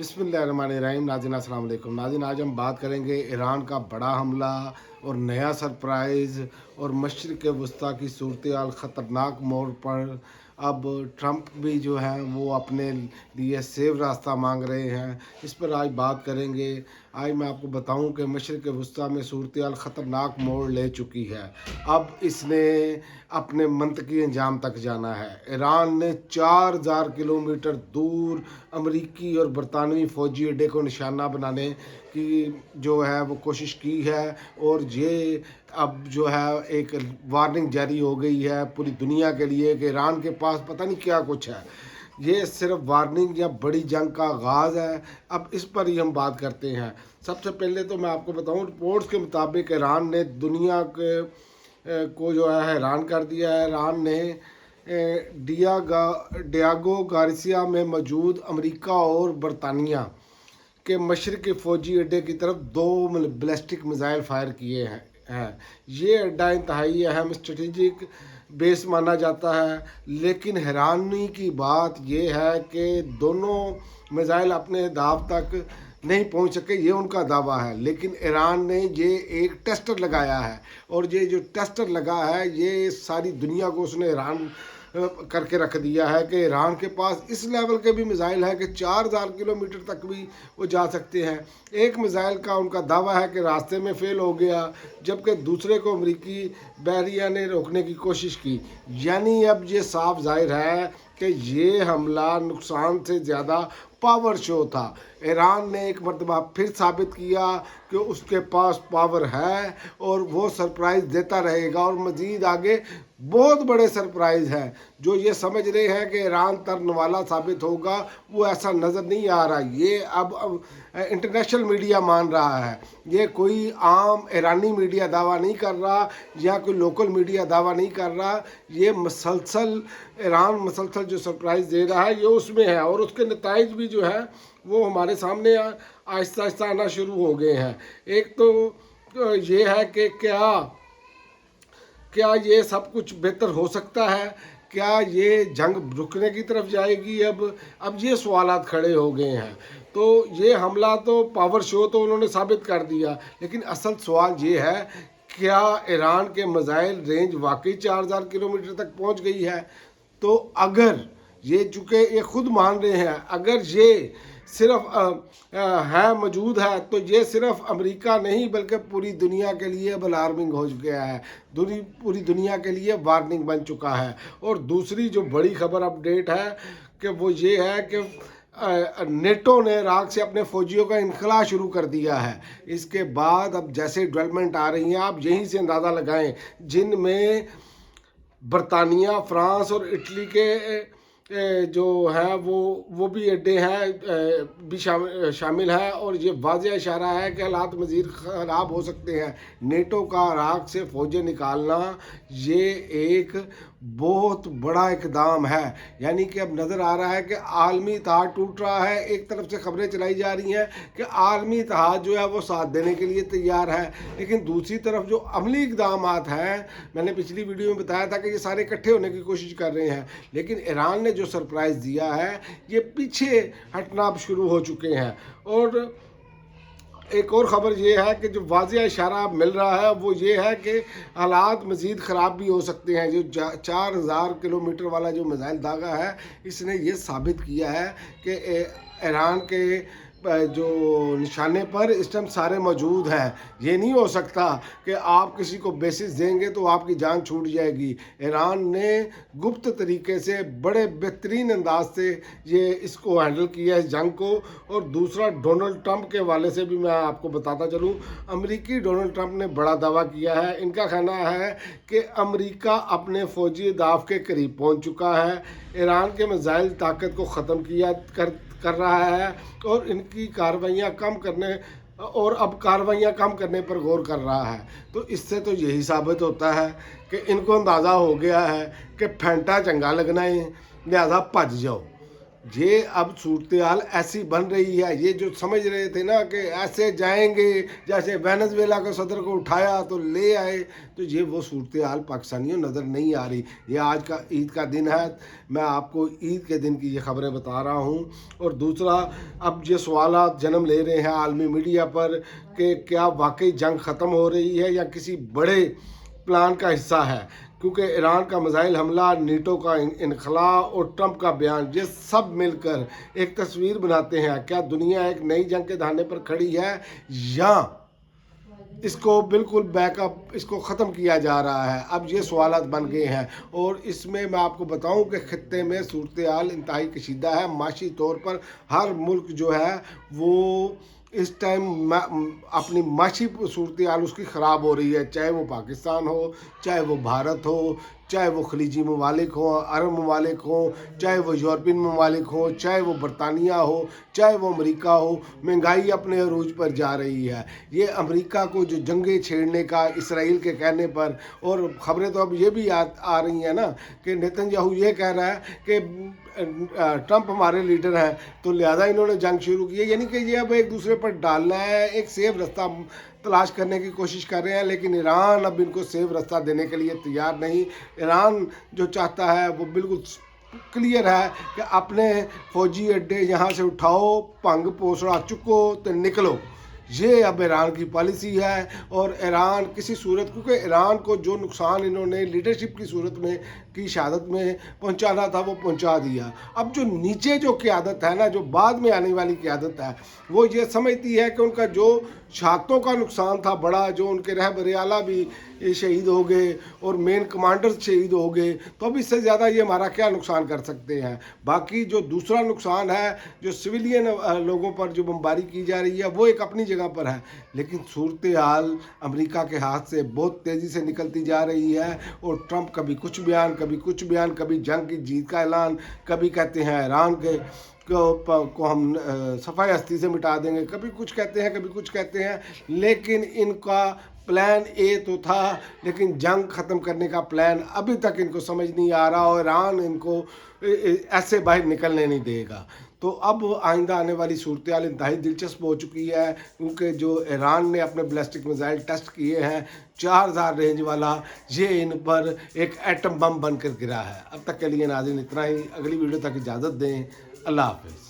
बिस्मिल्लाहिर्रहमानिर्रहीम। नाज़रीन अस्सलाम वालेकुम। नाज़रीन आज हम बात करेंगे ईरान का बड़ा हमला और नया सरप्राइज़ और मशरिक़ वस्ता की सूरत हाल ख़तरनाक मोड़ पर। अब ट्रंप भी जो है वो अपने लिए सेफ रास्ता मांग रहे हैं। इस पर आज बात करेंगे। आज मैं आपको बताऊं कि मशरिक़ वस्ता में सूरत हाल ख़तरनाक मोड़ ले चुकी है। अब इसने अपने मंतकी अंजाम तक जाना है। ईरान ने 4000 किलोमीटर दूर अमरीकी और बरतानवी फ़ौजी अड्डे को निशाना बनाने की जो है वो कोशिश की है। और ये अब जो है एक वार्निंग जारी हो गई है पूरी दुनिया के लिए कि ईरान के पास पता नहीं क्या कुछ है। ये सिर्फ वार्निंग या बड़ी जंग का आगाज़ है। अब इस पर ही हम बात करते हैं। सबसे पहले तो मैं आपको बताऊं, रिपोर्ट्स के मुताबिक ईरान ने दुनिया के को जो है हैरान कर दिया है। ईरान ने डियागो गार्सिया में मौजूद अमेरिका और बरतानिया के मशरक़ी फ़ौजी अड्डे की तरफ 2 बैलिस्टिक मिसाइल फायर किए हैं। ये अड्डा इंतहाई अहम स्ट्रेटेजिक बेस माना जाता है। लेकिन हैरानी की बात यह है कि दोनों मिसाइल अपने अहदाफ तक नहीं पहुंच सके, ये उनका दावा है। लेकिन ईरान ने ये एक टेस्टर लगाया है और ये जो टेस्टर लगा है ये सारी दुनिया को उसने हैरान करके रख दिया है कि ईरान के पास इस लेवल के भी मिसाइल हैं कि 4000 किलोमीटर तक भी वो जा सकते हैं। एक मिसाइल का उनका दावा है कि रास्ते में फेल हो गया, जबकि दूसरे को अमेरिकी बहरिया ने रोकने की कोशिश की। यानी अब ये साफ जाहिर है कि ये हमला नुकसान से ज़्यादा पावर शो था। ईरान ने एक मरतबा फिर साबित किया कि उसके पास पावर है और वो सरप्राइज़ देता रहेगा। और मज़ीद आगे बहुत बड़े सरप्राइज़ हैं जो ये समझ रहे हैं कि ईरान तरन वाला साबित होगा, वो ऐसा नज़र नहीं आ रहा। ये अब इंटरनेशनल मीडिया मान रहा है। ये कोई आम ईरानी मीडिया दावा नहीं कर रहा या कोई लोकल मीडिया दावा नहीं कर रहा। ये मसलसल ईरान मसलसल जो सरप्राइज़ दे रहा है ये उसमें है। और उसके नताइज भी जो है वो हमारे सामने आहिस्ता आहिस्ता आना शुरू हो गए हैं। एक तो ये है कि क्या ये सब कुछ बेहतर हो सकता है, क्या ये जंग रुकने की तरफ जाएगी। अब ये सवालात खड़े हो गए हैं। तो ये हमला तो पावर शो तो उन्होंने साबित कर दिया, लेकिन असल सवाल ये है क्या ईरान के मिसाइल रेंज वाकई 4000 किलोमीटर तक पहुंच गई है। तो अगर ये चूँकि ये खुद मान रहे हैं, अगर ये सिर्फ है मौजूद है तो ये सिर्फ अमेरिका नहीं बल्कि पूरी दुनिया के लिए अब अलार्मिंग हो गया है। पूरी दुनिया के लिए वार्निंग बन चुका है। और दूसरी जो बड़ी खबर अपडेट है कि वो ये है कि नेटो ने इराक से अपने फ़ौजियों का इनखला शुरू कर दिया है। इसके बाद अब जैसे डेवलपमेंट आ रही हैं आप यहीं से अंदाज़ा लगाएं, जिनमें बरतानिया, फ्रांस और इटली के जो है वो भी अड्डे हैं भी शामिल है। और ये वाज़ेह इशारा है कि हालात मज़ीद ख़राब हो सकते हैं। नेटो का इराक से फ़ौजें निकालना ये एक बहुत बड़ा इक़दाम है। यानी कि अब नज़र आ रहा है कि आलमी इत्तेहाद टूट रहा है। एक तरफ से खबरें चलाई जा रही हैं कि आलमी इत्तेहाद जो है वो साथ देने के लिए तैयार है, लेकिन दूसरी तरफ जो अमली इक़दामात हैं, मैंने पिछली वीडियो में बताया था कि ये सारे इकट्ठे होने की कोशिश कर रहे हैं। लेकिन ईरान ने जो सरप्राइज़ दिया है ये पीछे हटना अब शुरू हो चुके हैं। और एक और ख़बर ये है कि जो वाज़ेह इशारा मिल रहा है वो ये है कि हालात मज़ीद ख़राब भी हो सकते हैं। जो 4000 किलोमीटर वाला जो मिसाइल दागा है इसने ये साबित किया है कि ईरान के जो निशाने पर इस टाइम सारे मौजूद हैं। ये नहीं हो सकता कि आप किसी को बेसिस देंगे तो आपकी जान छूट जाएगी। ईरान ने गुप्त तरीके से बड़े बेहतरीन अंदाज से ये इसको हैंडल किया है इस जंग को। और दूसरा, डोनाल्ड ट्रंप के हवाले से भी मैं आपको बताता चलूँ, अमेरिकी डोनाल्ड ट्रंप ने बड़ा दावा किया है। इनका कहना है कि अमेरिका अपने फ़ौजी अहदाफ के करीब पहुँच चुका है, ईरान के मिसाइल ताकत को ख़त्म कर रहा है और इनकी कार्रवाइयाँ कम करने पर गौर कर रहा है। तो इससे तो यही साबित होता है कि इनको अंदाज़ा हो गया है कि फैंटा चंगा लगना है, लिहाजा भज जाओ। ये अब सूरत-ए-हाल ऐसी बन रही है, ये जो समझ रहे थे ना कि ऐसे जाएंगे, जैसे वेनेज़ुएला के सदर को उठाया तो ले आए, तो ये वो सूरत-ए-हाल पाकिस्तानियों नज़र नहीं आ रही। ये आज का ईद का दिन है, मैं आपको ईद के दिन की ये खबरें बता रहा हूँ। और दूसरा, अब ये सवालात जन्म ले रहे हैं आलमी मीडिया पर कि क्या वाकई जंग ख़त्म हो रही है या किसी बड़े प्लान का हिस्सा है, क्योंकि ईरान का मिसाइल हमला, नीटो का इनखला और ट्रंप का बयान, ये सब मिलकर एक तस्वीर बनाते हैं। क्या दुनिया एक नई जंग के दहाने पर खड़ी है या इसको बिल्कुल बैकअप, इसको ख़त्म किया जा रहा है? अब ये सवालात बन गए हैं। और इसमें मैं आपको बताऊं कि खत्ते में सूरत हाल इंतहाई कशीदा है। माशी तौर पर हर मुल्क जो है वो इस टाइम अपनी माशी सूरत हाल उसकी ख़राब हो रही है, चाहे वो पाकिस्तान हो, चाहे वो भारत हो, चाहे वो खलीजी ममालिक हों, अरब ममालिक हों, चाहे वो यूरोपियन ममालिक हों, चाहे वो बरतानिया हो, चाहे वो अमेरिका हो। महंगाई अपने अरूज पर जा रही है। ये अमेरिका को जो जंगें छेड़ने का इसराइल के कहने पर, और ख़बरें तो अब ये भी आ रही हैं ना कि नेतन्याहू ये कह रहा है कि ट्रंप हमारे लीडर हैं तो लिहाजा इन्होंने जंग शुरू की है। यानी कि ये अब एक दूसरे पर डालना है, एक सेफ रास्ता तलाश करने की कोशिश कर रहे हैं, लेकिन ईरान अब इनको सेफ रास्ता देने के लिए तैयार नहीं। ईरान जो चाहता है वो बिल्कुल क्लियर है कि अपने फौजी अड्डे यहाँ से उठाओ, भंग पोसड़ा चुको तो निकलो। ये अब ईरान की पॉलिसी है। और ईरान किसी सूरत, क्योंकि ईरान को जो नुकसान इन्होंने लीडरशिप की सूरत में की शहादत में पहुंचाना था वो पहुंचा दिया। अब जो नीचे जो क़यादत है ना, जो बाद में आने वाली क़यादत है, वो ये समझती है कि उनका जो छातों का नुकसान था बड़ा, जो उनके रहबर आला भी शहीद हो गए और मेन कमांडर शहीद हो गए, तो अब इससे ज़्यादा ये हमारा क्या नुकसान कर सकते हैं। बाकी जो दूसरा नुकसान है, जो सिविलियन लोगों पर जो बमबारी की जा रही है, वो एक अपनी जगह पर है। लेकिन सूरत हाल अमेरिका के हाथ से बहुत तेज़ी से निकलती जा रही है। और ट्रंप कभी कुछ बयान, कभी कुछ बयान, कभी जंग की जीत का ऐलान, कभी कहते हैं ईरान के को हम सफाई हस्ती से मिटा देंगे, कभी कुछ कहते हैं, कभी कुछ कहते हैं। लेकिन इनका प्लान ए तो था, लेकिन जंग ख़त्म करने का प्लान अभी तक इनको समझ नहीं आ रहा और ईरान इनको ऐसे बाहर निकलने नहीं देगा। तो अब आइंदा आने वाली सूरत हाल इंतहाई दिलचस्प हो चुकी है, क्योंकि जो ईरान ने अपने बैलिस्टिक मिसाइल टेस्ट किए हैं 4000 रेंज वाला, ये इन पर एक एटम बम बनकर गिरा है। अब तक के लिए नाज़रीन इतना ही। अगली वीडियो तक इजाज़त दें। अल्लाह हाफ़िज़।